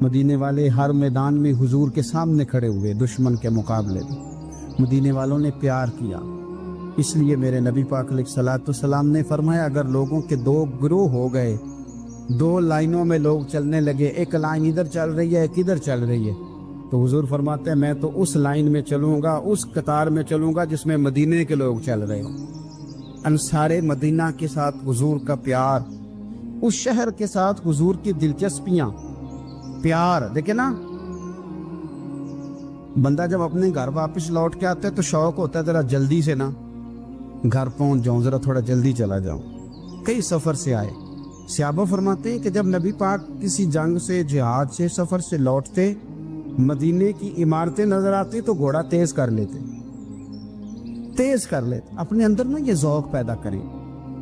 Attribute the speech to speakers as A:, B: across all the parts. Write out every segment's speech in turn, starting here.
A: مدینے والے ہر میدان میں حضور کے سامنے کھڑے ہوئے دشمن کے مقابلے میں. مدینے والوں نے پیار کیا. اس لیے میرے نبی پاک علیہ الصلوۃ والسلام نے فرمایا اگر لوگوں کے دو گروہ ہو گئے, دو لائنوں میں لوگ چلنے لگے, ایک لائن ادھر چل رہی ہے ایک ادھر چل رہی ہے, تو حضور فرماتے ہیں میں تو اس لائن میں چلوں گا, اس قطار میں چلوں گا جس میں مدینے کے لوگ چل رہے ہوں. انصار مدینہ کے ساتھ حضور کا پیار, اس شہر کے ساتھ حضور کی دلچسپیاں, پیار. دیکھیں نا, بندہ جب اپنے گھر واپس لوٹ کے آتا ہے تو شوق ہوتا ہے ذرا جلدی سے نا گھر پہنچ جاؤں, ذرا تھوڑا جلدی چلا جاؤں. کئی سفر سے آئے. صحابہ فرماتے ہیں کہ جب نبی پاک کسی جنگ سے, جہاد سے, سفر سے لوٹتے, مدینے کی عمارتیں نظر آتی تو گھوڑا تیز کر لیتے, اپنے اندر نا یہ ذوق پیدا کریں,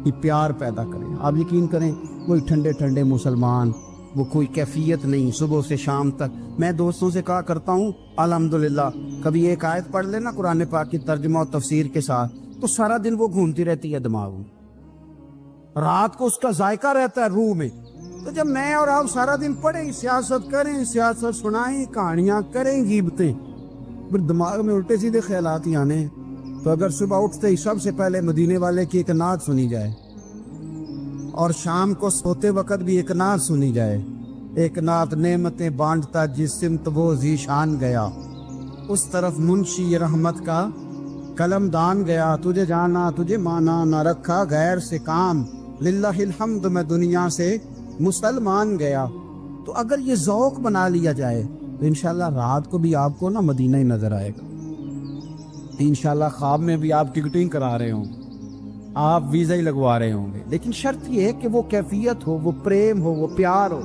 A: یہ پیار پیدا کریں. آپ یقین کریں کوئی ٹھنڈے ٹھنڈے مسلمان, وہ کوئی کیفیت نہیں, صبح سے شام تک. میں دوستوں سے کہا کرتا ہوں الحمدللہ کبھی ایک آیت پڑھ لینا قرآن پاک کی ترجمہ و تفسیر کے ساتھ تو سارا دن وہ گھومتی رہتی ہے دماغ میں, رات کو اس کا ذائقہ رہتا ہے روح میں. تو جب میں اور آپ سارا دن پڑھیں, سیاست کریں, سیاست سنائیں, کہانیاں کریں, غیبتیں, پھر دماغ میں الٹے سیدھے خیالات ہی آنے. تو اگر صبح اٹھتے ہی سب سے پہلے مدینے والے کی ایک نعت سنی جائے اور شام کو سوتے وقت بھی ایک نعت سنی جائے, ایک نعت نعمتیں بانٹتا جس سمت وہ ذیشان گیا, اس طرف منشی رحمت کا قلم دان گیا, تجھے جانا تجھے مانا نہ رکھا غیر سے کام, للہ الحمد میں دنیا سے مسلمان گیا. تو اگر یہ ذوق بنا لیا جائے تو انشاءاللہ رات کو بھی آپ کو نا مدینہ ہی نظر آئے گا. انشاءاللہ خواب میں بھی آپ ٹکٹنگ کرا رہے ہوں, آپ ویزا ہی لگوا رہے ہوں گے, لیکن شرط یہ ہے کہ وہ کیفیت ہو, وہ پریم ہو, وہ پیار ہو.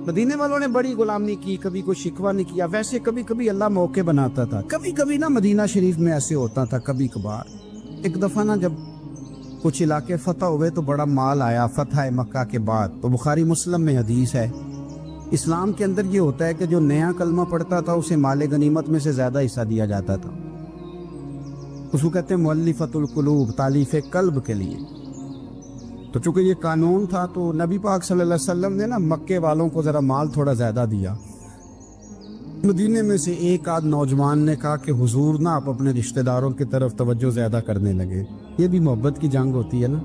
A: مدینے والوں نے بڑی غلامی کی, کبھی کوئی شکوہ نہیں کیا. ویسے کبھی کبھی اللہ موقع بناتا تھا, کبھی کبھی نا مدینہ شریف میں ایسے ہوتا تھا کبھی کبھار. ایک دفعہ نا جب کچھ علاقے فتح ہوئے تو بڑا مال آیا فتح مکہ کے بعد, تو بخاری مسلم میں حدیث ہے. اسلام کے اندر یہ ہوتا ہے کہ جو نیا کلمہ پڑھتا تھا اسے مال غنیمت میں سے زیادہ حصہ دیا جاتا تھا. اس کو کہتے ہیں مؤلفۃ القلوب, تالیف قلب کے لیے. تو چونکہ یہ قانون تھا تو نبی پاک صلی اللہ علیہ وسلم نے نا مکے والوں کو ذرا مال تھوڑا زیادہ دیا. مدینے میں سے ایک آدھ نوجوان نے کہا کہ حضور نا آپ اپنے رشتہ داروں کی طرف توجہ زیادہ کرنے لگے. یہ بھی محبت کی جنگ ہوتی ہے نا,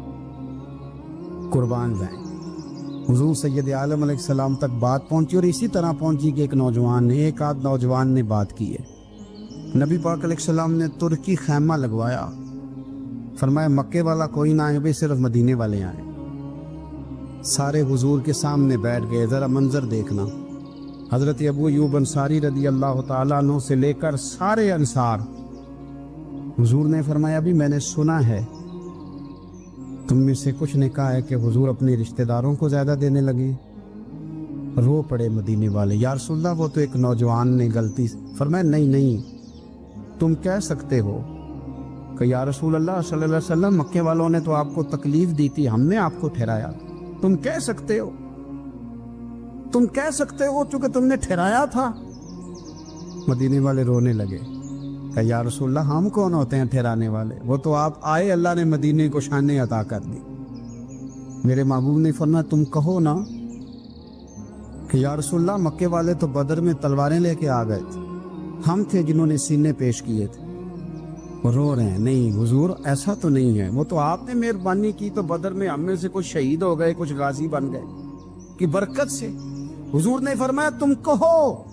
A: قربان جائیں. حضور سید عالم علیہ السلام تک بات پہنچی اور اسی طرح پہنچی کہ ایک آدھ نوجوان نے بات کی ہے. نبی پاک علیہ السلام نے ترکی خیمہ لگوایا, فرمایا مکے والا کوئی نہ آئے, صرف مدینے والے آئیں. سارے حضور کے سامنے بیٹھ گئے. ذرا منظر دیکھنا, حضرت ابو ایوب انصاری رضی اللہ تعالیٰ عنہ سے لے کر سارے انصار. حضور نے فرمایا بھی میں نے سنا ہے تم میں سے کچھ نے کہا ہے کہ حضور اپنے رشتہ داروں کو زیادہ دینے لگے. رو پڑے مدینے والے, یا رسول اللہ وہ تو ایک نوجوان نے غلطی. فرمایا نہیں تم کہہ سکتے ہو کہ یا رسول اللہ صلی اللہ علیہ وسلم مکے والوں نے تو آپ کو تکلیف دی تھی, ہم نے آپ کو ٹھہرایا. تم کہہ سکتے ہو چونکہ تم نے ٹھہرایا تھا. مدینے والے رونے لگے کہ یا رسول اللہ ہم کون ہوتے ہیں ٹھہرانے والے, وہ تو آپ آئے, اللہ نے مدینے کو شانیں عطا کر دی. میرے محبوب نے فرمایا تم کہو نا کہ یا رسول اللہ مکے والے تو بدر میں تلواریں لے کے آ گئے تھے, ہم تھے جنہوں نے سینے پیش کیے تھے. وہ رو رہے ہیں, نہیں حضور ایسا تو نہیں ہے, وہ تو آپ نے مہربانی کی تو بدر میں ہم میں سے کچھ شہید ہو گئے, کچھ غازی بن گئے کی برکت سے. حضور نے فرمایا تم کہو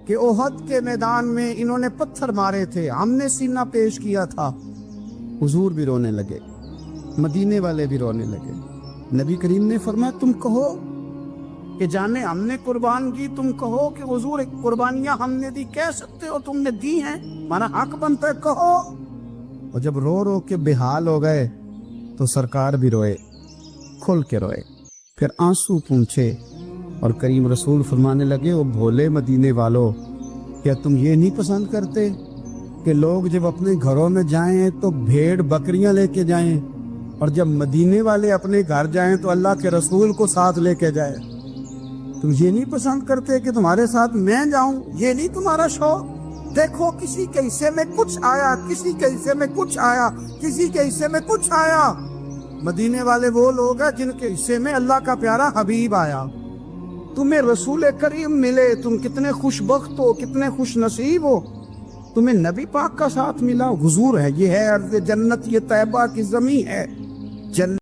A: کہ احد کے میدان میں انہوں نے پتھر مارے تھے, ہم نے سینہ پیش کیا تھا. حضور بھی رونے لگے, مدینے والے بھی رونے لگے. نبی کریم نے فرمایا تم کہو کہ جانے ہم نے قربان کی, تم کہو کہ حضور ایک قربانیاں ہم نے دی. کہہ سکتے ہو تم نے دی ہیں, ہمارا حق بنتا ہے, کہو. اور جب رو کے بےحال ہو گئے تو سرکار بھی روئے, کھل کے روئے, پھر آنسو پونچھے اور کریم رسول فرمانے لگے وہ بھولے مدینے والو, کیا تم یہ نہیں پسند کرتے کہ لوگ جب اپنے گھروں میں جائیں تو بھیڑ بکریاں لے کے جائیں, اور جب مدینے والے اپنے گھر جائیں تو اللہ کے رسول کو ساتھ لے کے جائیں؟ تم یہ نہیں پسند کرتے کہ تمہارے ساتھ میں جاؤں؟ یہ نہیں تمہارا شوق؟ دیکھو کسی کے حصے میں کچھ آیا, کسی کے حصے میں کچھ آیا, کسی کے حصے میں کچھ آیا. مدینے والے وہ لوگ ہیں جن کے حصے میں اللہ کا پیارا حبیب آیا. تمہیں رسول کریم ملے، تم کتنے خوش بخت ہو، کتنے خوش نصیب ہو، تمہیں نبی پاک کا ساتھ ملا، حضور ہے، یہ ہے ارض جنت، یہ طیبہ کی زمین ہے، جنت